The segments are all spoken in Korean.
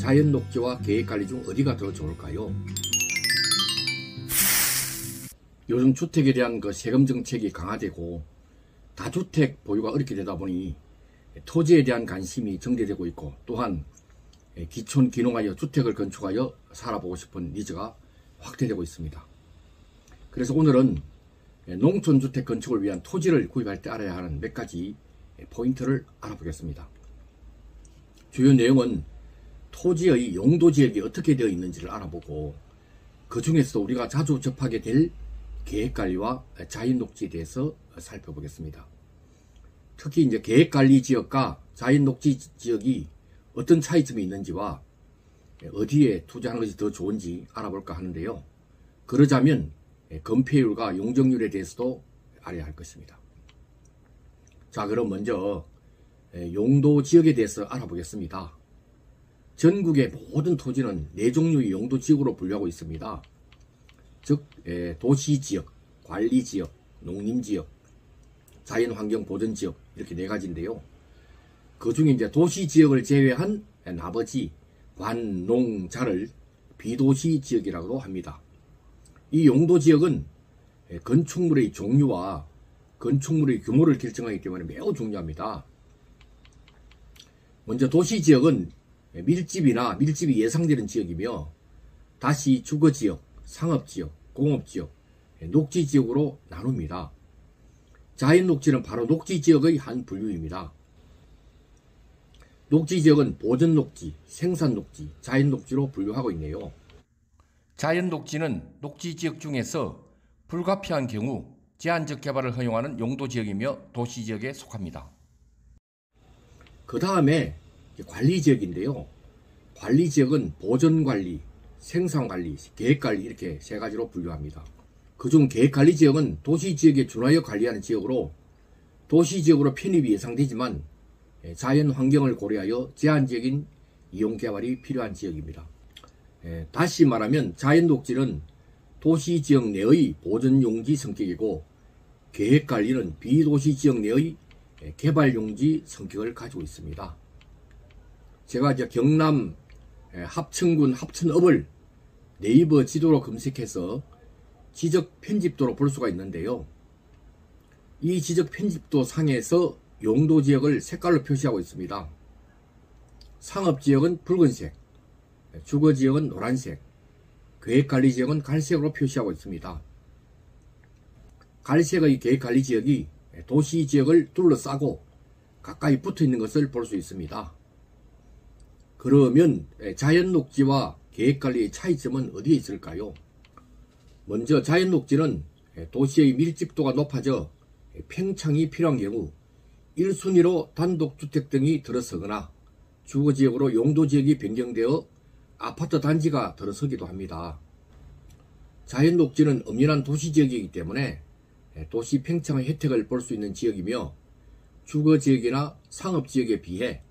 자연 녹지와 계획관리 중 어디가 더 좋을까요? 요즘 주택에 대한 세금 정책이 강화되고 다주택 보유가 어렵게 되다 보니 토지에 대한 관심이 증대되고 있고, 또한 기촌 기농하여 주택을 건축하여 살아보고 싶은 니즈가 확대되고 있습니다. 그래서 오늘은 농촌주택 건축을 위한 토지를 구입할 때 알아야 하는 몇 가지 포인트를 알아보겠습니다. 주요 내용은 토지의 용도지역이 어떻게 되어 있는지를 알아보고, 그 중에서도 우리가 자주 접하게 될 계획관리와 자연녹지에 대해서 살펴보겠습니다. 특히 이제 계획관리 지역과 자연녹지 지역이 어떤 차이점이 있는지와 어디에 투자하는 것이 더 좋은지 알아볼까 하는데요. 그러자면 건폐율과 용적률에 대해서도 알아야 할 것입니다. 자, 그럼 먼저 용도 지역에 대해서 알아보겠습니다. 전국의 모든 토지는 4종류의 용도 지역으로 분류하고 있습니다. 즉 도시지역, 관리지역, 농림지역, 자연환경보전지역, 이렇게 4가지인데요. 그 중에 이제 도시지역을 제외한 나머지 관, 농, 자를 비도시지역이라고 합니다. 이 용도지역은 건축물의 종류와 건축물의 규모를 결정하기 때문에 매우 중요합니다. 먼저 도시지역은 밀집이나 밀집이 예상되는 지역이며, 다시 주거지역, 상업지역, 공업지역, 녹지지역으로 나눕니다. 자연녹지는 바로 녹지지역의 한 분류입니다. 녹지지역은 보전녹지, 생산녹지, 자연녹지로 분류하고 있네요. 자연녹지는 녹지지역 중에서 불가피한 경우 제한적 개발을 허용하는 용도지역이며 도시지역에 속합니다. 그 다음에 관리지역인데요. 관리지역은 보전관리, 생산관리, 계획관리, 이렇게 3가지로 분류합니다. 그중 계획관리지역은 도시지역에 준하여 관리하는 지역으로 도시지역으로 편입이 예상되지만 자연환경을 고려하여 제한적인 이용개발이 필요한 지역입니다. 다시 말하면 자연녹지는 도시지역 내의 보전용지 성격이고, 계획관리는 비도시지역 내의 개발용지 성격을 가지고 있습니다. 제가 이제 경남 합천군 합천읍을 네이버 지도로 검색해서 지적 편집도로 볼 수가 있는데요. 이 지적 편집도 상에서 용도지역을 색깔로 표시하고 있습니다. 상업지역은 붉은색, 주거지역은 노란색, 계획관리지역은 갈색으로 표시하고 있습니다. 갈색의 계획관리지역이 도시지역을 둘러싸고 가까이 붙어있는 것을 볼 수 있습니다. 그러면 자연녹지와 계획관리의 차이점은 어디에 있을까요? 먼저 자연녹지는 도시의 밀집도가 높아져 팽창이 필요한 경우 1순위로 단독주택 등이 들어서거나 주거지역으로 용도지역이 변경되어 아파트 단지가 들어서기도 합니다. 자연녹지는 엄연한 도시지역이기 때문에 도시 팽창의 혜택을 볼 수 있는 지역이며, 주거지역이나 상업지역에 비해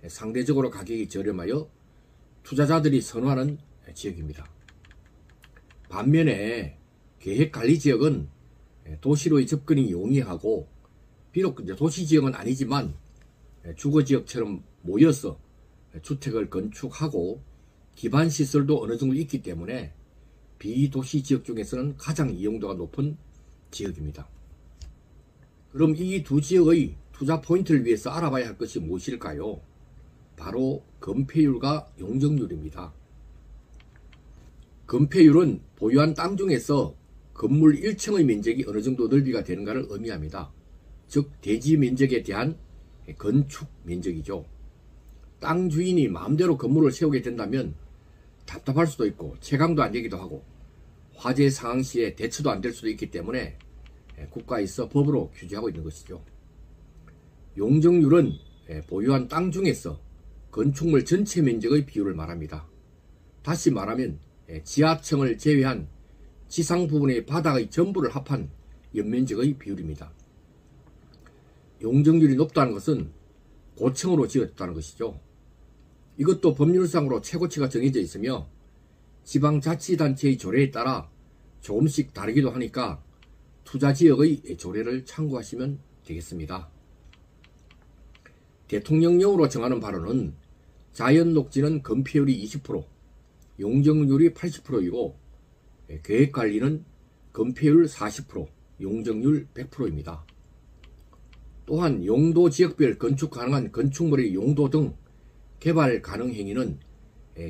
상대적으로 가격이 저렴하여 투자자들이 선호하는 지역입니다. 반면에 계획관리지역은 도시로의 접근이 용이하고, 비록 이제 도시지역은 아니지만 주거지역처럼 모여서 주택을 건축하고 기반시설도 어느 정도 있기 때문에 비도시지역 중에서는 가장 이용도가 높은 지역입니다. 그럼 이 두 지역의 투자 포인트를 위해서 알아봐야 할 것이 무엇일까요? 바로 건폐율과 용적률입니다. 건폐율은 보유한 땅 중에서 건물 1층의 면적이 어느 정도 넓이가 되는가를 의미합니다. 즉 대지 면적에 대한 건축 면적이죠. 땅 주인이 마음대로 건물을 세우게 된다면 답답할 수도 있고 채광도 안 되기도 하고 화재 상황 시에 대처도 안 될 수도 있기 때문에 국가에서 법으로 규제하고 있는 것이죠. 용적률은 보유한 땅 중에서 건축물 전체 면적의 비율을 말합니다. 다시 말하면 지하층을 제외한 지상 부분의 바닥의 전부를 합한 연면적의 비율입니다. 용적률이 높다는 것은 고층으로 지어졌다는 것이죠. 이것도 법률상으로 최고치가 정해져 있으며 지방자치단체의 조례에 따라 조금씩 다르기도 하니까 투자지역의 조례를 참고하시면 되겠습니다. 대통령령으로 정하는 바로는 자연 녹지는 건폐율이 20%, 용적률이 80%이고 계획관리는 건폐율 40%, 용적률 100%입니다. 또한 용도 지역별 건축 가능한 건축물의 용도 등 개발 가능 행위는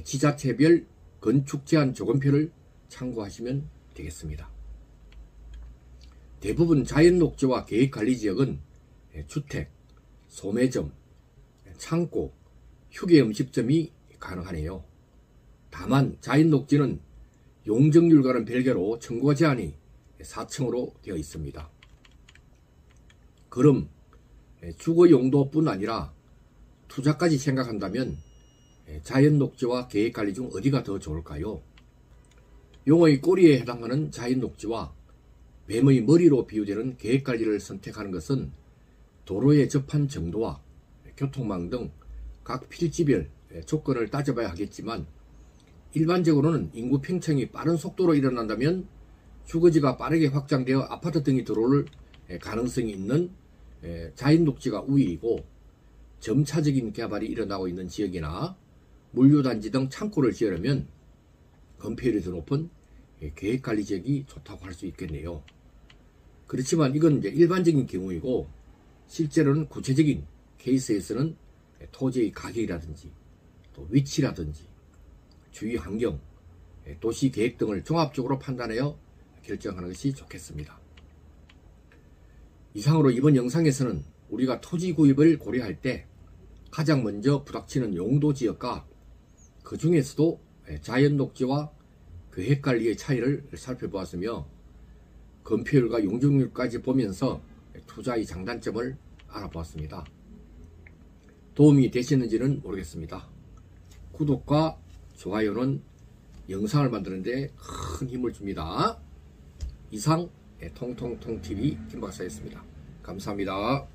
지자체별 건축 제한 조건표를 참고하시면 되겠습니다. 대부분 자연 녹지와 계획관리 지역은 주택, 소매점, 창고, 휴게 음식점이 가능하네요. 다만 자연 녹지는 용적률과는 별개로 청구 제한이 4층으로 되어 있습니다. 그럼 주거 용도뿐 아니라 투자까지 생각한다면 자연 녹지와 계획관리 중 어디가 더 좋을까요? 용의 꼬리에 해당하는 자연 녹지와 뱀의 머리로 비유되는 계획관리를 선택하는 것은 도로의 접한 정도와 교통망 등 각 필지별 조건을 따져봐야 하겠지만, 일반적으로는 인구 팽창이 빠른 속도로 일어난다면 주거지가 빠르게 확장되어 아파트 등이 들어올 가능성이 있는 자연 녹지가 우위이고, 점차적인 개발이 일어나고 있는 지역이나 물류단지 등 창고를 지으려면 건폐율이 더 높은 계획관리 지역이 좋다고 할 수 있겠네요. 그렇지만 이건 이제 일반적인 경우이고, 실제로는 구체적인 케이스에서는 토지의 가격이라든지 또 위치라든지 주위 환경, 도시 계획 등을 종합적으로 판단하여 결정하는 것이 좋겠습니다. 이상으로 이번 영상에서는 우리가 토지 구입을 고려할 때 가장 먼저 부닥치는 용도 지역과 그 중에서도 자연 녹지와 계획관리의 차이를 살펴보았으며, 건폐율과 용적률까지 보면서 투자의 장단점을 알아보았습니다. 도움이 되셨는지는 모르겠습니다. 구독과 좋아요는 영상을 만드는 데 큰 힘을 줍니다. 이상 통통통TV 김박사였습니다. 감사합니다.